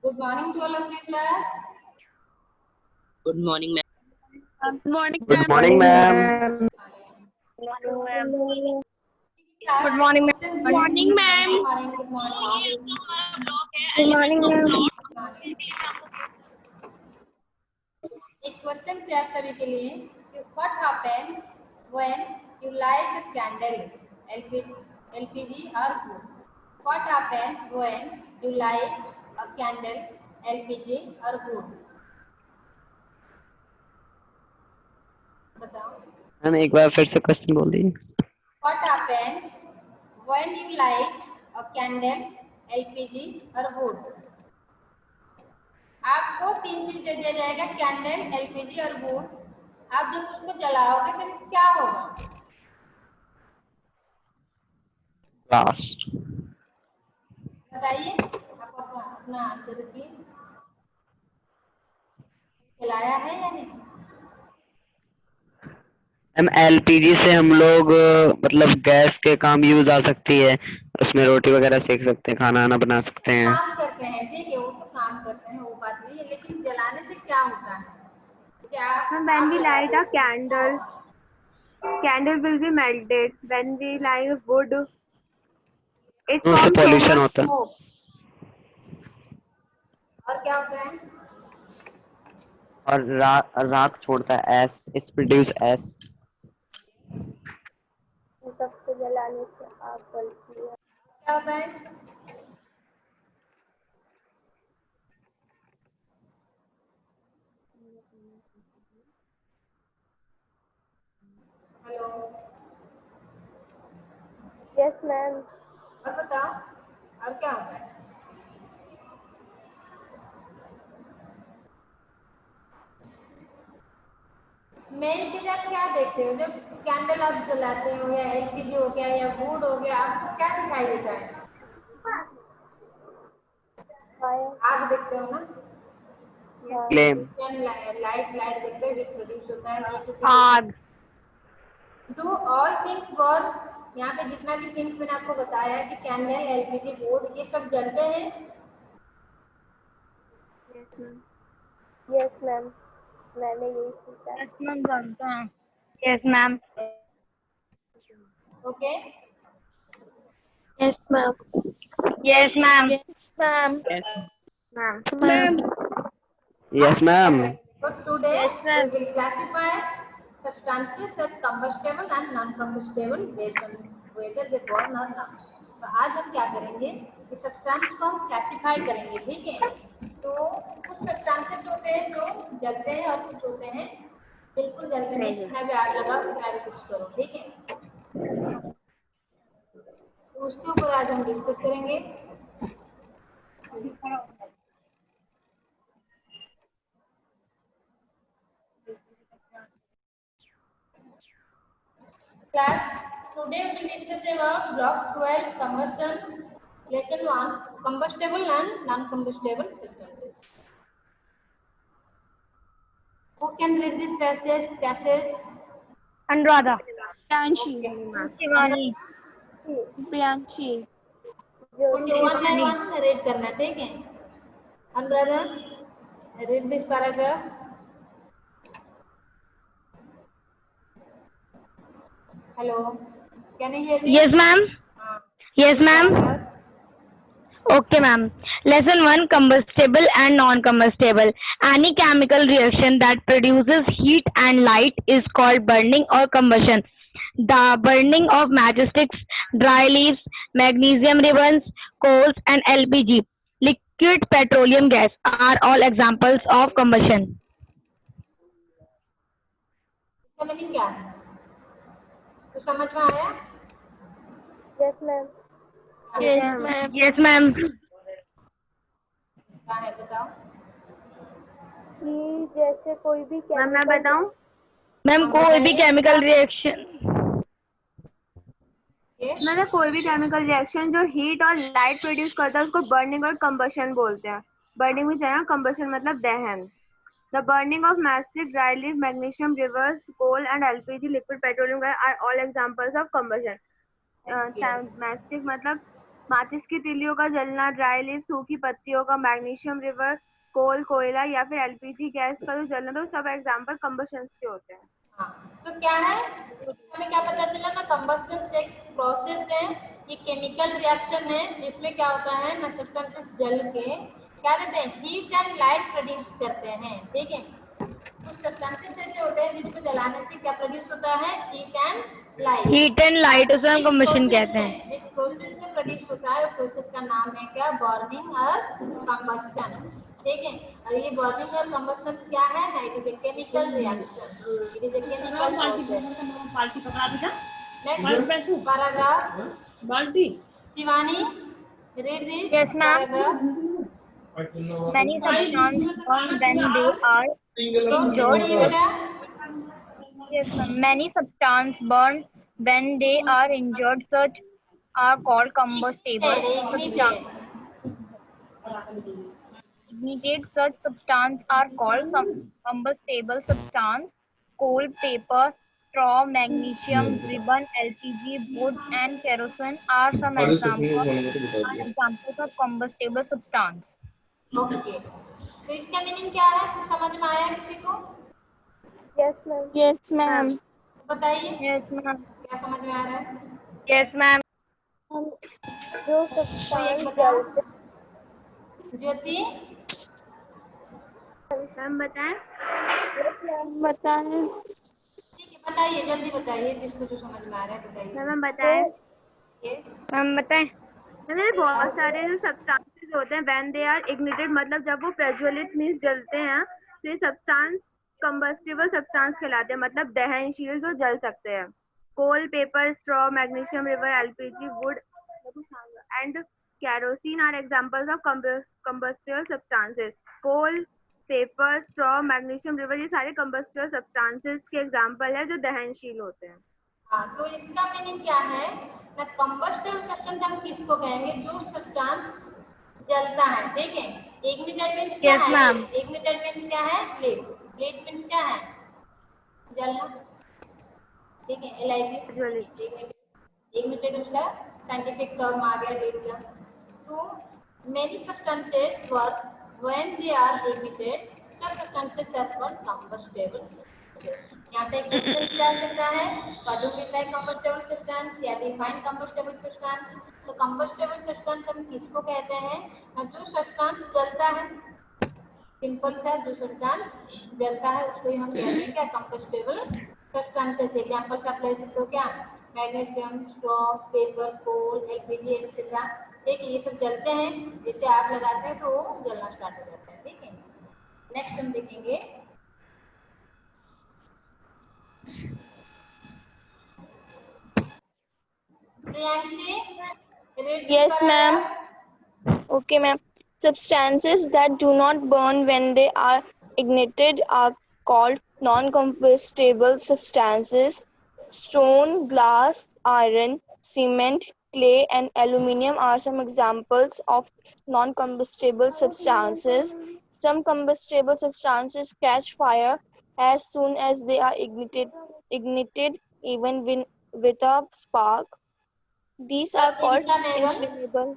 Good morning to all of you class. Good morning, ma'am. Good morning, Good ma'am. morning, ma'am. Good morning, ma'am. Good Morning, ma'am. morning. Good morning. Good morning, ma'am. एक question है आप सभी के लिए कि what happens when you light a candle, LPG or wood? What happens when you light a candle, LPG or wood? बताओ. Ma'am एक बार फिर से क्वेश्चन बोल दीजिए. What happens when you light a candle, LPG or wood? आपको तीन चीज दे दिया जाएगा, कैंडल, एलपीजी और वुड. आप जब उसको जलाओगे तो क्या होगा? Blast. बताइए, आप अपना आंसर देखिए. जलाया है या नहीं? मैम एलपीजी से हम लोग मतलब गैस के काम यूज आ सकती है, उसमें रोटी वगैरह सेक सकते हैं, खाना आना बना सकते हैं. काम करते हैं, ठीक है, वो तो काम करते हैं, वो बात नहीं है, लेकिन जलाने से क्या होता है? क्या When we light a candle, candle will be melted. When we light wood, it उससे forms so पॉल्यूशन much होता है. smoke. और क्या होता है? और राख छोड़ता है, एस इट्स प्रोड्यूस एस. सबको जलाने से आग जलती है. क्या होता है? हेलो. Yes, ma'am. और बताओ, और क्या होता है? मेन चीज आप क्या देखते हो जब कैंडल आप जलाते हो, या एलपीजी हो गया या वुड हो गया, आपको क्या दिखाई देता है? आग देखते हो ना? फ्लेम. लाइट लाइट देखते हो, जो प्रोड्यूस होता है. आग. Do all things burn? यहाँ पे जितना भी थिंग्स मैंने आपको बताया है कि कैंडल, एलपीजी, वुड, ये सब जलते हैं. Yes, ma'am. Yes, ma'am. मैंने यही सीखा. Yes, ma'am. जानते हैं. Yes, ma'am. Okay. Yes, ma'am. Yes, ma'am. Yes, ma'am. Ma'am. Ma'am. Yes ma'am. So today Yes, we ma'am. will classify substances as combustible and non-combustible based on whether they burn or not. तो आज हम क्या करेंगे कि substance को हम classify करेंगे, ठीक है. तो कुछ सब्सटेंसेस होते हैं जो जलते हैं और कुछ होते हैं बिल्कुल जलते नहीं, कितना भी आग लगाओ, कितना भी कुछ करो, ठीक है. तो उसके ऊपर आज हम डिस्कस करेंगे. Class, today we will discuss about block 12 combustions, lesson 1, combustible and non-combustible substances. Who can read this passage? Anuradha. Priyanshi. Shivani. Priyanshi. Okay, one by one read करना, ठीक है. Anuradha, read this paragraph. Hello, can you hear me? Yes, ma'am. Yes, ma'am. Paragraph. Okay, ma'am. Lesson 1, combustible and non-combustible. Any chemical reaction that produces heat and light is called burning or combustion. The burning of matchsticks, dry leaves, magnesium ribbons, coals, and LPG, liquid petroleum gas, are all examples of combustion. इसका meaning क्या है? तो समझ में आया? Yes, ma'am. Yes, ma'am. Yes, ma'am. क्या है बताओ? कि जैसे कोई भी मैम मैं बताऊं? मैम हाँ, कोई भी बताइए. केमिकल रिएक्शन, ये मतलब कोई भी केमिकल रिएक्शन जो हीट और लाइट प्रोड्यूस करता है उसको बर्निंग और कंबशन बोलते हैं. बर्निंग मींस है ना, कंबशन मतलब दहन. The burning of matchstick, dry leaf, magnesium rivers, coal and LPG, liquid petroleum gas are all examples of combustion. Okay. Matchstick मतलब माचिस की तिलियों का जलना, ड्राई लीफ, सूखी पत्तियों का, मैग्नीशियम रिवर, कोल, कोयला या फिर एलपीजी गैस का जो जलना, तो सब एग्जाम्पल कंबशन के होते हैं। हाँ, तो क्या है, तो हमें क्या पता चला ना, कंबशन एक प्रोसेस है, ये केमिकल रिएक्शन है जिसमें क्या होता है ना, सब्सटेंसेस जल के क्या देते हैं, हीट एंड लाइट प्रोड्यूस करते हैं। ठीक है, कुछ सब्सटेंसेस ऐसे होते हैं जिसको जलाने से क्या प्रोड्यूस होता है, heat and light. Heat and light उसे हम कंबशन कहते हैं। जिस प्रोसेस में प्रोड्यूस होता है, प्रोसेस का नाम है क्या, बर्निंग और कंबशन। ठीक है, और ये बर्निंग और कंबशन क्या है ना, it is a chemical reaction, it is a chemical process. Next paragraph, Shivani read this Yes, ma'am. Paragraph. Many substances burn when they are तो injured. पढ़िए बेटा। Yes, ma'am. Many substances burn when they are injured. Such are called combustible substances. Ignited such substances are called combustible substances. Coal, paper, straw, magnesium, ribbon, LPG, wood, and kerosene are some examples of combustible substance. Okay, तो इसका meaning क्या है, कुछ समझ में आया किसी को? Yes, ma'am. Yes, ma'am. बताइए, Yes, ma'am. क्या समझ में आ रहा है? Yes, ma'am. जो कोई एक substance बताओ, जलते ज्योति। मैम बताएं। बताएं। ठीक है, बताइए, जल्दी बताइए, जिसको जो समझ में आ रहा है बताइए। मैम बताएं। यस, मैम बताएं। बहुत सारे जो सब्सटेंसेस होते हैं व्हेन दे आर इग्निटेड, मतलब जब वो प्रज्वलित मीन्स जलते हैं, तो ये सब्सटेंस कंबस्टिबल सब्सटेंस कहलाते हैं, मतलब दहनशील जो जल सकते हैं। कोल, पेपर, स्ट्रॉ, मैग्नीशियम रिवर, LPG, wood and kerosene are examples of combustible substances. Coal, paper, straw, magnesium रिवर, ये सारे combustible substances के एग्जाम्पल है जो दहनशील होते हैं। हाँ, तो इसका मीनिंग क्या है ना, कंबस्टिबल सब्सटेंस हम किसको कहेंगे, जो सब्सटेंस जलता है। ठीक है, इग्निटेड मींस क्या Yes, है, ma'am. इग्निटेड मींस क्या है, फ्लेम, फ्लेम मींस क्या है, जलना। ठीक है, प्रज्वलित। इग्निटेड उसका साइंटिफिक टर्म आ गया लीड का। तो many substances work when they are ignited, such substances are called combustible substances. यहाँ पे क्वेश्चन क्या आ सकता है, what do mean by combustible substance या डिफाइन कंबस्टिबल सब्सटेंस। तो कंबस्टिबल सब्सटेंस हम किसको कहते हैं, जो सब्सटेंस जलता है, सिंपल सा, जो सब्सटेंस जलता है उसको ही हम कहते हैं क्या, कंबस्टिबल सब्सटेंसेस। एग्जांपल्स आप ले सकते हो क्या, मैग्नीशियम, स्ट्रॉ, पेपर, कोल, एलपीजी एक्सेट्रा। ठीक है, ये सब जलते हैं, जैसे आग लगाते हैं तो वो जलना स्टार्ट हो जाता है। ठीक है, नेक्स्ट हम देखेंगे, Priyanshi read this Yes, ma'am. paragraph. Okay, ma'am. Substances that do not burn when they are ignited are called non-combustible substances. Stone, glass, iron, cement, clay, and aluminium are some examples of non-combustible substances. Some combustible substances catch fire as soon as they are ignited even with a spark. These are called Inflammable. inflammable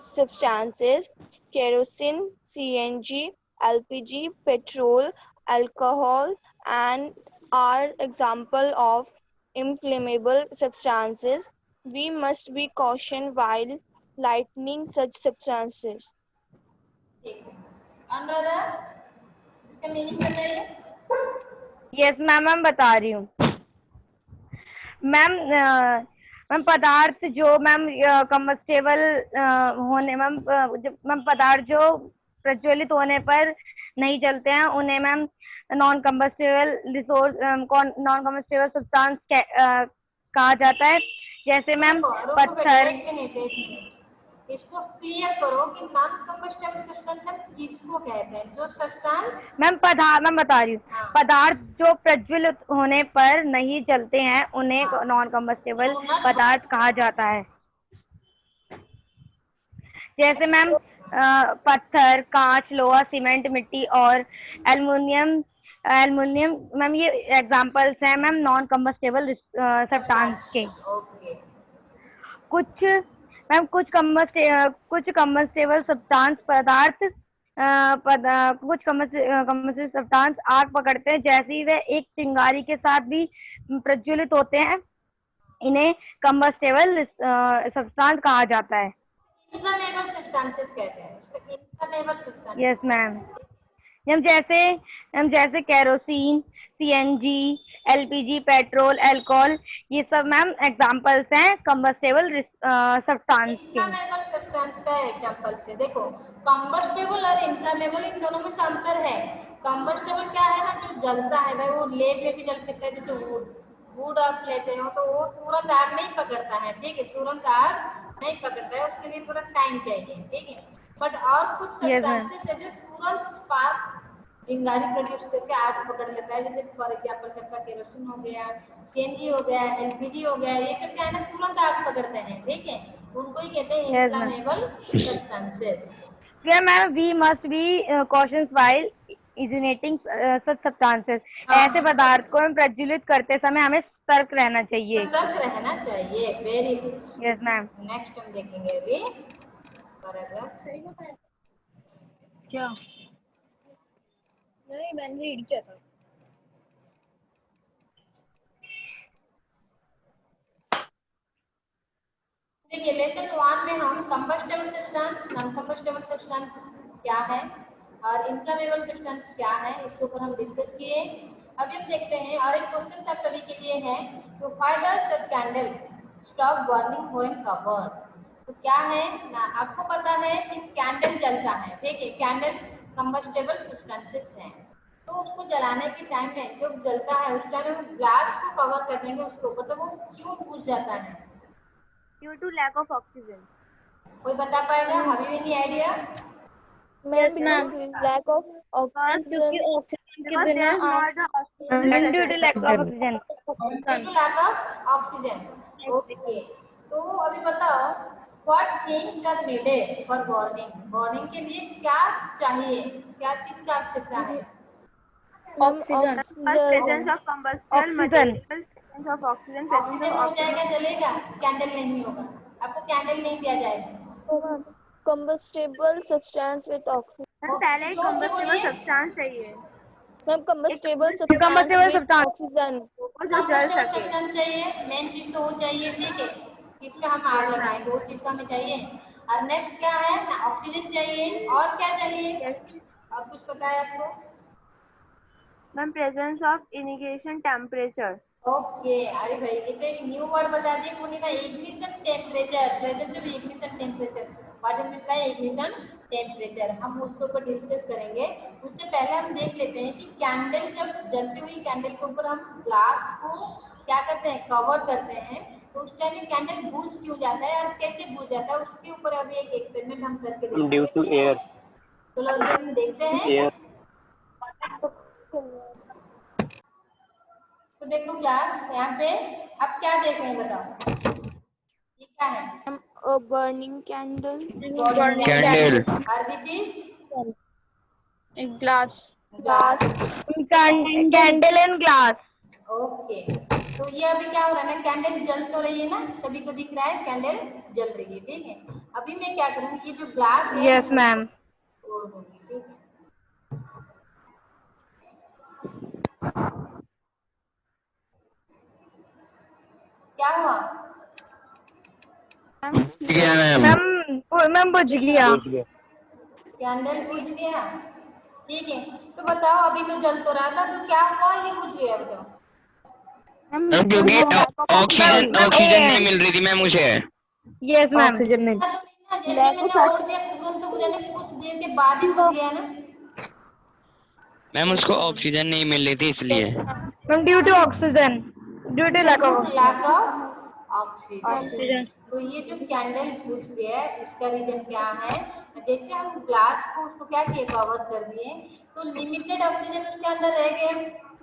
substances. Kerosene, CNG, LPG, petrol, alcohol, and are example of inflammable substances. We must be cautioned while lighting such substances. ठीक है, अनुराधा इसका meaning बताइए। Yes ma'am, मैं बता रही हूँ। Ma'am ma'am पदार्थ जो मैम कम्बस्टेबल होने मैम मैम पदार्थ जो प्रज्वलित होने पर नहीं जलते हैं उन्हें ma'am non combustible resource non combustible substance कहा जाता है। जैसे मैम रुको बेटा, पत्थर। एक मिनट, इसको क्लियर करो कि नॉन कंबस्टिबल सब्सटेंस हम किसको कहते हैं, जो सब्सटेंस। मैम पदार्थ, मैं बता रही हूँ, हाँ। पदार्थ जो प्रज्वलित होने पर नहीं जलते हैं उन्हें हाँ। नॉन कम्बस्टेबल तो not- पदार्थ कहा जाता है। जैसे मैम पत्थर, कांच, लोहा, सीमेंट, मिट्टी और एल्युमिनियम एल्युमिनियम मैम ये एग्जांपल्स हैं मैम नॉन कम्बस्टेबल सब्सटेंस के। ओके, कुछ मैम कुछ कम्बस्टेबल सब्सटेंस पदार्थ कुछ कम्बस्टेबल सब्सटेंस आग पकड़ते हैं जैसे ही वे एक चिंगारी के साथ भी प्रज्वलित होते हैं, इन्हें कम्बस्टेबल सब्सटेंस कहा जाता है। इन्फ्लेमेबल सब्सटेंसेस कहते हैं, इन्फ्लेमेबल सब्सटेंसेस। Yes ma'am. हम जैसे kerosene, CNG, LPG, petrol, alcohol, ये सब मैम एग्जांपल्स हैं कम्बस्टेबल सब्सटेंस के। इन्फ्लेमेबल सब्सटेंस का एग्जांपल से देखो, कम्बस्टेबल और इन्फ्लेमेबल इन दोनों में से अंतर है। कम्बस्टेबल क्या है ना, जो जलता है भाई, वो लेप में भी जल सकता है, जैसे वुड आप लेते हो तो वो तुरंत आग नहीं पकड़ता है, ठीक है, तुरंत आग नहीं पकड़ता है, उसके लिए थोड़ा टाइम चाहिए, ठीक है। बट और कुछ Yes, ma'am. सब्सटेंसेस है जो तुरंत स्पार्क चिंगारी प्रोड्यूस करके आग पकड़ लेता है, जैसे फॉर एग्जाम्पल सबका केरोसिन हो गया, सीएनजी हो गया, एलपीजी हो गया, ये सब क्या है ना, तुरंत आग पकड़ते हैं, ठीक है, उनको ही कहते हैं Yes, ma'am. Inflammable substances. Yeah, ma'am, we must be cautious while originating such substances. हाँ। ऐसे पदार्थ को हम प्रज्वलित करते समय हमें सतर्क रहना चाहिए। सतर्क रहना चाहिए, very good. Yes ma'am. Next हम देखेंगे अभी पैराग्राफ। क्या नहीं, मैंने रीड किया था। देखिए लेसन 1 में हम combustible substance, non combustible substance क्या है और इन्फ्लेमेबल सब्सटेंस क्या है, इसके ऊपर हम डिस्कस किए। अभी हम देखते हैं और एक क्वेश्चन आप सभी के लिए है, तो why does a candle stop burning when covered. तो क्या है ना, आपको पता है कि कैंडल जलता है, ठीक है, कैंडल कंबस्टेबल सब्सटेंसेस है, तो उसको जलाने के टाइम में जब जलता है उस टाइम हम ग्लास को कवर कर देंगे उसके ऊपर, तो वो क्यों बुझ जाता है? Due to lack of oxygen. कोई बता पाएगा? अभी भी नहीं idea? Yes ma'am, lack of oxygen, क्योंकि ऑक्सीजन के बिना due to lack of oxygen. Lack of oxygen. Okay, तो अभी बताओ what things are needed for burning. Burning के लिए क्या चाहिए, क्या चीज की आवश्यकता है? Oxygen. Presence of combustible material, presence of oxygen, presence oxygen of हो जाएगा चलेगा, कैंडल नहीं होगा, आपको कैंडल नहीं दिया जाएगा। Combustible substance with oxygen. पहले एक जोर से कंबस्टेबल बोलिए। सब्सटेंस चाहिए, ma'am combustible Combustible substance with substance. Oxygen. वो जो जल कंबस्टेबल सके। सब्सटेंस चाहिए, मेन चीज तो वो चाहिए, ठीक है, इसमें हम आग लगाएंगे, वो चीज तो हमें चाहिए। और नेक्स्ट क्या है ना, ऑक्सीजन चाहिए, और क्या चाहिए? और कुछ पता है आपको? Ma'am presence of initiation temperature. Okay, अरे भाई ये तो एक न्यू वर्ड बता दिए Purnima, ignition temperature. Presence of ignition temperature, what do mean by ignition temperature, हम उसके ऊपर डिस्कस करेंगे। उससे पहले हम देख लेते हैं कि कैंडल जब जलती हुई कैंडल के ऊपर हम ग्लास को क्या करते हैं, कवर करते हैं, तो उस टाइम में कैंडल बुझ क्यों जाता है और कैसे बुझ जाता है, उसके ऊपर अभी एक एक्सपेरिमेंट हम करके देखेंगे। Due to air. तो लोग हम देखते हैं। तो देखो क्लास, यहाँ पे आप क्या देख रहे हैं बताओ, ये क्या है? Burning candle. कैंडल। और this is glass. Glass. Candle and glass. Okay, तो ये अभी क्या हो रहा है ना, कैंडल जल तो रही है ना, सभी को दिख रहा है कैंडल जल रही है, ठीक है। अभी मैं क्या करूँगी, ये जो ग्लास है यस मैम। तोड़ दूंगी, ठीक है। क्या हुआ? मैम बुझ गया। कैंडल बुझ गया, ठीक है। तो बताओ अभी तो जल तो रहा था, तो क्या हुआ ये बुझ गया, बताओ। मैम क्योंकि ऑक्सीजन नहीं मिल रही थी मैम मुझे। Yes ma'am. ऑक्सीजन नहीं। जैसे मैंने और दिया तुरंत तो बुझाने, कुछ देर के बाद ही बुझ गया ना। मैम उसको ऑक्सीजन नहीं मिल रही थी इसलिए। Ma'am due to oxygen, due to lack of oxygen. तो ये जो कैंडल बुझ गया है, इसका रीजन क्या है, जैसे हम ग्लास को उसको क्या किए, कवर कर दिए, तो लिमिटेड ऑक्सीजन उसके अंदर रह गए,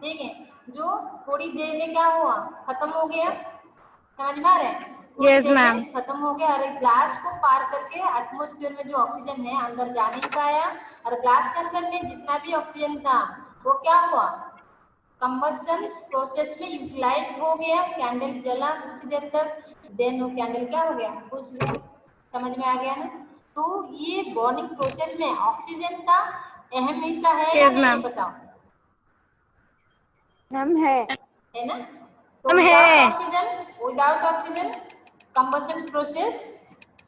ठीक है, जो थोड़ी देर में क्या हुआ, खत्म हो गया, समझ में आ रहा है? Yes, ma'am. खत्म हो गया, और ग्लास को पार करके एटमॉस्फेयर में जो ऑक्सीजन है अंदर जा नहीं पाया, और ग्लास के अंदर में जितना भी ऑक्सीजन था वो क्या हुआ, कंबशन प्रोसेस में यूटिलाइज हो गया, कैंडल जला कुछ देर तक, देन वो कैंडल क्या हो गया, बुझ गया। समझ में आ गया ना? तो ये बॉन्डिंग प्रोसेस में ऑक्सीजन का अहम हिस्सा है या Yes, नहीं, ma'am. बताओ? मैम है। है ना? तो हम है। विदाउट ऑक्सीजन कंबशन प्रोसेस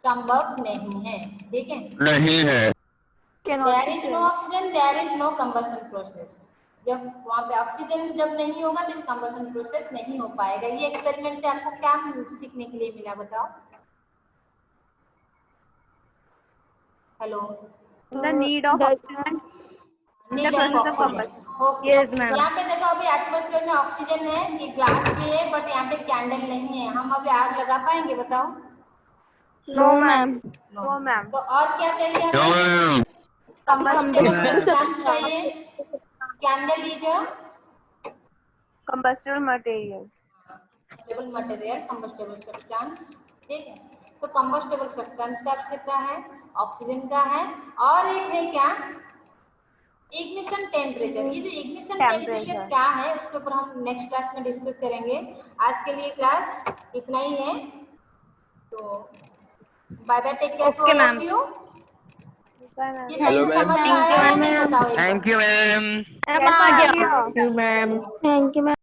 संभव नहीं है, ठीक है? नहीं है। There is no oxygen, there is no combustion process. जब वहाँ पे ऑक्सीजन जब नहीं होगा तो कंबशन प्रोसेस नहीं हो पाएगा। ये एक्सपेरिमेंट से आपको क्या सीखने के लिए मिला, बताओ? Hello, The need of oxygen in the need of process of oxygen. combustion. Okay, Yes, ma'am. यहाँ पे देखो अभी एटमॉस्फेयर में ऑक्सीजन है, ये ग्लास भी है, बट यहाँ पे कैंडल नहीं है। हम अभी आग लगा पाएंगे, बताओ? No ma'am. No, ma'am. तो और क्या चाहिए हमें? Combustible सब्सटेंस चाहिए। Candle is a Combustible material. Combustible material, combustible substance, ठीक है? तो कंबस्टेबल सब्सटेंस का आवश्यकता है, ऑक्सीजन का है, और एक है क्या? Ignition temperature. ये जो इग्निशन टेम्परेचर क्या है उसके ऊपर हम नेक्स्ट क्लास में डिस्कस करेंगे। आज के लिए क्लास इतना ही है, तो bye bye, take care to Okay, all ma'am. Of you. Bye, ma'am. ये सही से समझ में आया या नहीं, बताओ एक बार। Thank you ma'am. मैम आ गया। Thank you ma'am.